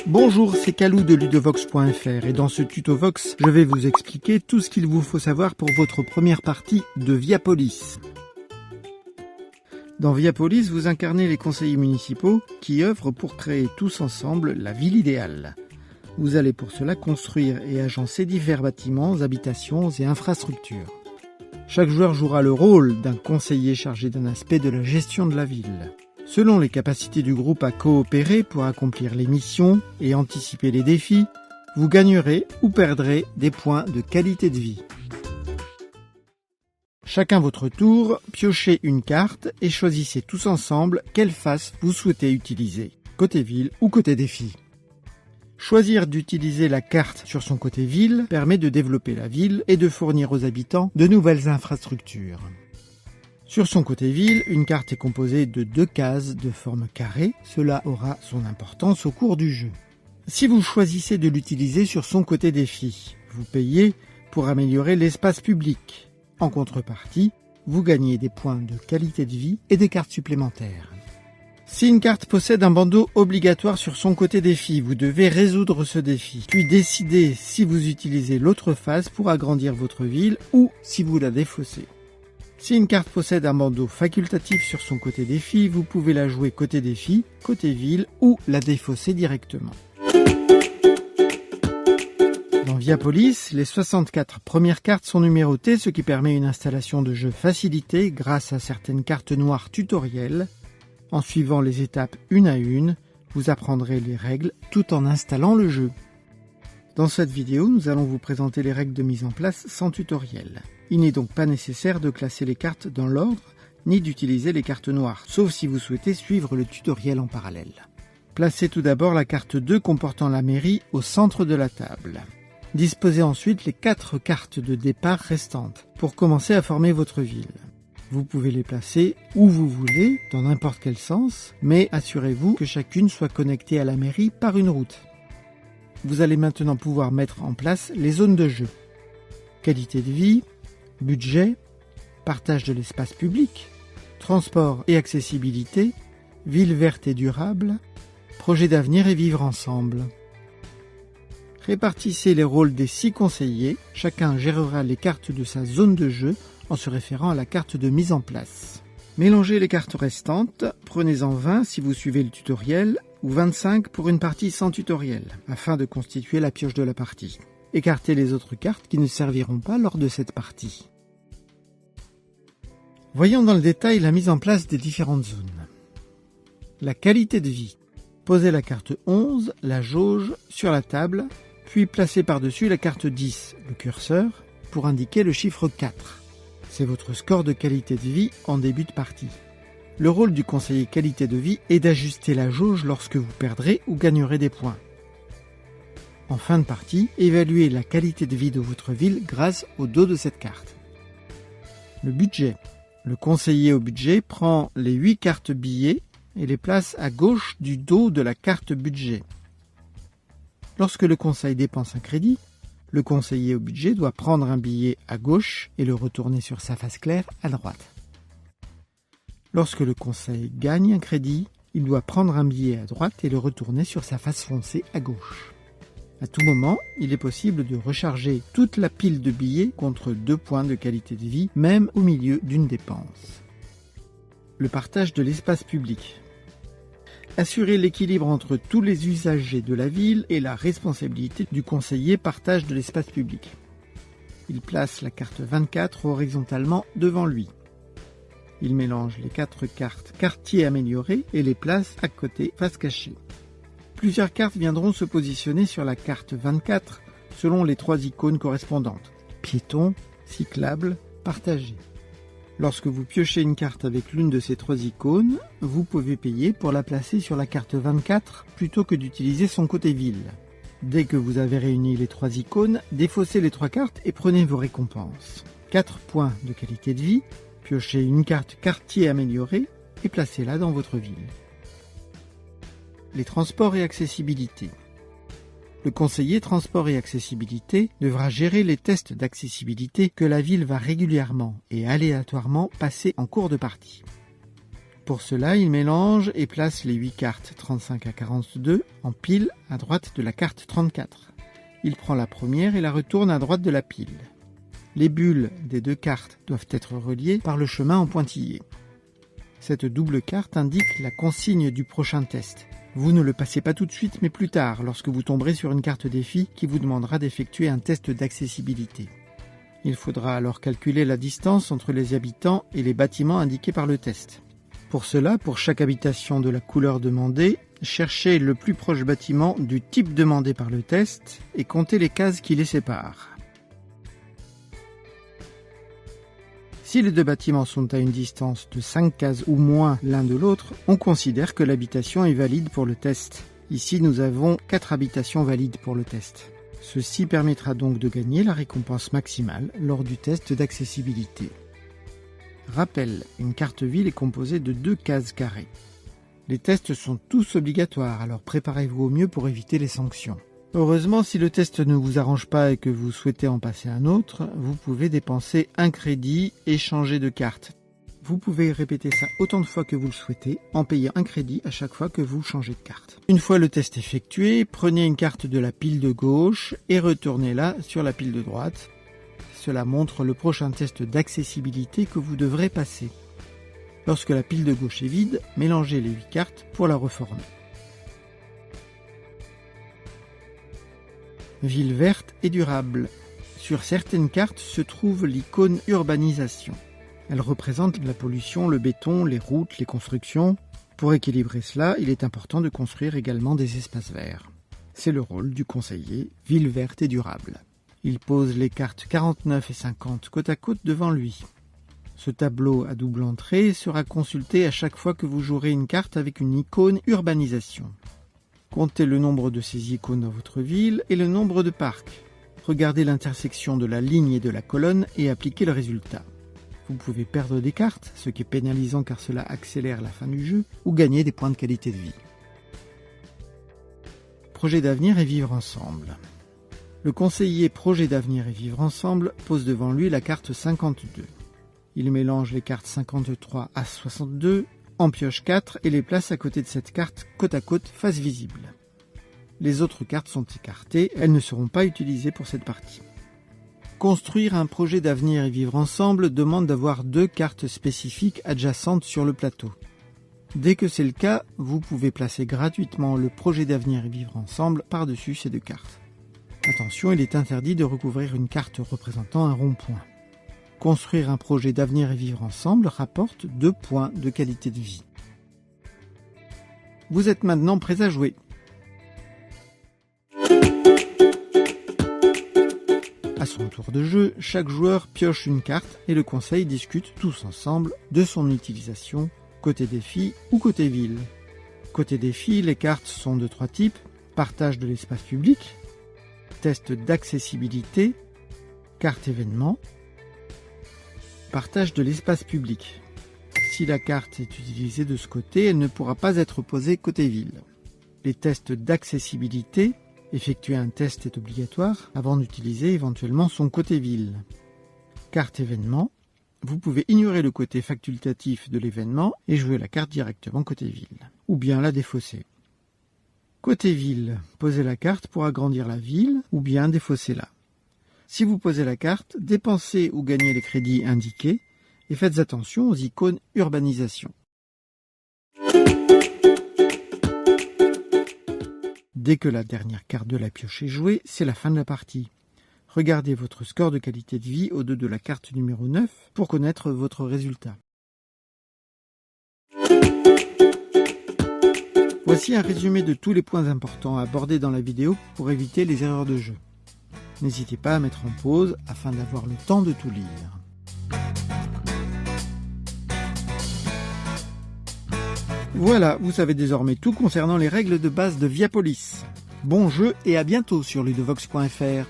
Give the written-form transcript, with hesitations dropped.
Bonjour, c'est Kalou de Ludovox.fr et dans ce tuto Vox, je vais vous expliquer tout ce qu'il vous faut savoir pour votre première partie de Viapolis. Dans Viapolis, vous incarnez les conseillers municipaux qui œuvrent pour créer tous ensemble la ville idéale. Vous allez pour cela construire et agencer divers bâtiments, habitations et infrastructures. Chaque joueur jouera le rôle d'un conseiller chargé d'un aspect de la gestion de la ville. Selon les capacités du groupe à coopérer pour accomplir les missions et anticiper les défis, vous gagnerez ou perdrez des points de qualité de vie. Chacun votre tour, piochez une carte et choisissez tous ensemble quelle face vous souhaitez utiliser, côté ville ou côté défi. Choisir d'utiliser la carte sur son côté ville permet de développer la ville et de fournir aux habitants de nouvelles infrastructures. Sur son côté ville, une carte est composée de 2 cases de forme carrée. Cela aura son importance au cours du jeu. Si vous choisissez de l'utiliser sur son côté défi, vous payez pour améliorer l'espace public. En contrepartie, vous gagnez des points de qualité de vie et des cartes supplémentaires. Si une carte possède un bandeau obligatoire sur son côté défi, vous devez résoudre ce défi, puis décider si vous utilisez l'autre face pour agrandir votre ville ou si vous la défaussez. Si une carte possède un bandeau facultatif sur son côté défi, vous pouvez la jouer côté défi, côté ville ou la défausser directement. Dans Viapolis, les 64 premières cartes sont numérotées, ce qui permet une installation de jeu facilitée grâce à certaines cartes noires tutoriels. En suivant les étapes une à une, vous apprendrez les règles tout en installant le jeu. Dans cette vidéo, nous allons vous présenter les règles de mise en place sans tutoriel. Il n'est donc pas nécessaire de classer les cartes dans l'ordre, ni d'utiliser les cartes noires, sauf si vous souhaitez suivre le tutoriel en parallèle. Placez tout d'abord la carte 2 comportant la mairie au centre de la table. Disposez ensuite les 4 cartes de départ restantes pour commencer à former votre ville. Vous pouvez les placer où vous voulez, dans n'importe quel sens, mais assurez-vous que chacune soit connectée à la mairie par une route. Vous allez maintenant pouvoir mettre en place les zones de jeu. Qualité de vie, budget, partage de l'espace public, transport et accessibilité, ville verte et durable, projet d'avenir et vivre ensemble. Répartissez les rôles des 6 conseillers, chacun gérera les cartes de sa zone de jeu en se référant à la carte de mise en place. Mélangez les cartes restantes, prenez-en 20 si vous suivez le tutoriel, ou 25 pour une partie sans tutoriel, afin de constituer la pioche de la partie. Écartez les autres cartes qui ne serviront pas lors de cette partie. Voyons dans le détail la mise en place des différentes zones. La qualité de vie. Posez la carte 11, la jauge, sur la table, puis placez par-dessus la carte 10, le curseur, pour indiquer le chiffre 4. C'est votre score de qualité de vie en début de partie. Le rôle du conseiller qualité de vie est d'ajuster la jauge lorsque vous perdrez ou gagnerez des points. En fin de partie, évaluez la qualité de vie de votre ville grâce au dos de cette carte. Le budget. Le conseiller au budget prend les 8 cartes billets et les place à gauche du dos de la carte budget. Lorsque le conseil dépense un crédit, le conseiller au budget doit prendre un billet à gauche et le retourner sur sa face claire à droite. Lorsque le conseil gagne un crédit, il doit prendre un billet à droite et le retourner sur sa face foncée à gauche. À tout moment, il est possible de recharger toute la pile de billets contre 2 points de qualité de vie, même au milieu d'une dépense. Le partage de l'espace public. Assurer l'équilibre entre tous les usagers de la ville et la responsabilité du conseiller partage de l'espace public. Il place la carte 24 horizontalement devant lui. Il mélange les 4 cartes quartier amélioré et les place à côté face cachée. Plusieurs cartes viendront se positionner sur la carte 24 selon les 3 icônes correspondantes. Piéton, cyclable, partagé. Lorsque vous piochez une carte avec l'une de ces 3 icônes, vous pouvez payer pour la placer sur la carte 24 plutôt que d'utiliser son côté ville. Dès que vous avez réuni les 3 icônes, défaussez les 3 cartes et prenez vos récompenses. 4 points de qualité de vie, piochez une carte quartier améliorée et placez-la dans votre ville. Les transports et accessibilité. Le conseiller transport et accessibilité devra gérer les tests d'accessibilité que la ville va régulièrement et aléatoirement passer en cours de partie. Pour cela, il mélange et place les 8 cartes 35 à 42 en pile à droite de la carte 34. Il prend la première et la retourne à droite de la pile. Les bulles des 2 cartes doivent être reliées par le chemin en pointillé. Cette double carte indique la consigne du prochain test. Vous ne le passez pas tout de suite, mais plus tard, lorsque vous tomberez sur une carte défi qui vous demandera d'effectuer un test d'accessibilité. Il faudra alors calculer la distance entre les habitants et les bâtiments indiqués par le test. Pour cela, pour chaque habitation de la couleur demandée, cherchez le plus proche bâtiment du type demandé par le test et comptez les cases qui les séparent. Si les 2 bâtiments sont à une distance de 5 cases ou moins l'un de l'autre, on considère que l'habitation est valide pour le test. Ici, nous avons 4 habitations valides pour le test. Ceci permettra donc de gagner la récompense maximale lors du test d'accessibilité. Rappel, une carte ville est composée de 2 cases carrées. Les tests sont tous obligatoires, alors préparez-vous au mieux pour éviter les sanctions. Heureusement, si le test ne vous arrange pas et que vous souhaitez en passer un autre, vous pouvez dépenser un crédit et changer de carte. Vous pouvez répéter ça autant de fois que vous le souhaitez, en payant un crédit à chaque fois que vous changez de carte. Une fois le test effectué, prenez une carte de la pile de gauche et retournez-la sur la pile de droite. Cela montre le prochain test d'accessibilité que vous devrez passer. Lorsque la pile de gauche est vide, mélangez les 8 cartes pour la reformer. Ville verte et durable. Sur certaines cartes se trouve l'icône urbanisation. Elle représente la pollution, le béton, les routes, les constructions. Pour équilibrer cela, il est important de construire également des espaces verts. C'est le rôle du conseiller Ville verte et durable. Il pose les cartes 49 et 50 côte à côte devant lui. Ce tableau à double entrée sera consulté à chaque fois que vous jouerez une carte avec une icône urbanisation. Comptez le nombre de ces icônes dans votre ville et le nombre de parcs. Regardez l'intersection de la ligne et de la colonne et appliquez le résultat. Vous pouvez perdre des cartes, ce qui est pénalisant car cela accélère la fin du jeu, ou gagner des points de qualité de vie. Projet d'avenir et vivre ensemble. Le conseiller projet d'avenir et vivre ensemble pose devant lui la carte 52. Il mélange les cartes 53 à 62, en pioche 4 et les place à côté de cette carte côte à côte face visible. Les autres cartes sont écartées, elles ne seront pas utilisées pour cette partie. Construire un projet d'avenir et vivre ensemble demande d'avoir 2 cartes spécifiques adjacentes sur le plateau. Dès que c'est le cas, vous pouvez placer gratuitement le projet d'avenir et vivre ensemble par-dessus ces 2 cartes. Attention, il est interdit de recouvrir une carte représentant un rond-point. Construire un projet d'avenir et vivre ensemble rapporte 2 points de qualité de vie. Vous êtes maintenant prêts à jouer. À son tour de jeu, chaque joueur pioche une carte et le conseil discute tous ensemble de son utilisation, côté défi ou côté ville. Côté défi, les cartes sont de 3 types: partage de l'espace public, test d'accessibilité, carte événement, partage de l'espace public. Si la carte est utilisée de ce côté, elle ne pourra pas être posée côté ville. Les tests d'accessibilité, effectuer un test est obligatoire avant d'utiliser éventuellement son côté ville. Carte événement, vous pouvez ignorer le côté facultatif de l'événement et jouer la carte directement côté ville, ou bien la défausser. Côté ville, posez la carte pour agrandir la ville ou bien défaussez-la. Si vous posez la carte, dépensez ou gagnez les crédits indiqués et faites attention aux icônes urbanisation. Dès que la dernière carte de la pioche est jouée, c'est la fin de la partie. Regardez votre score de qualité de vie au dos de la carte numéro 9 pour connaître votre résultat. Voici un résumé de tous les points importants abordés dans la vidéo pour éviter les erreurs de jeu. N'hésitez pas à mettre en pause afin d'avoir le temps de tout lire. Voilà, vous savez désormais tout concernant les règles de base de Viapolis. Bon jeu et à bientôt sur ludovox.fr.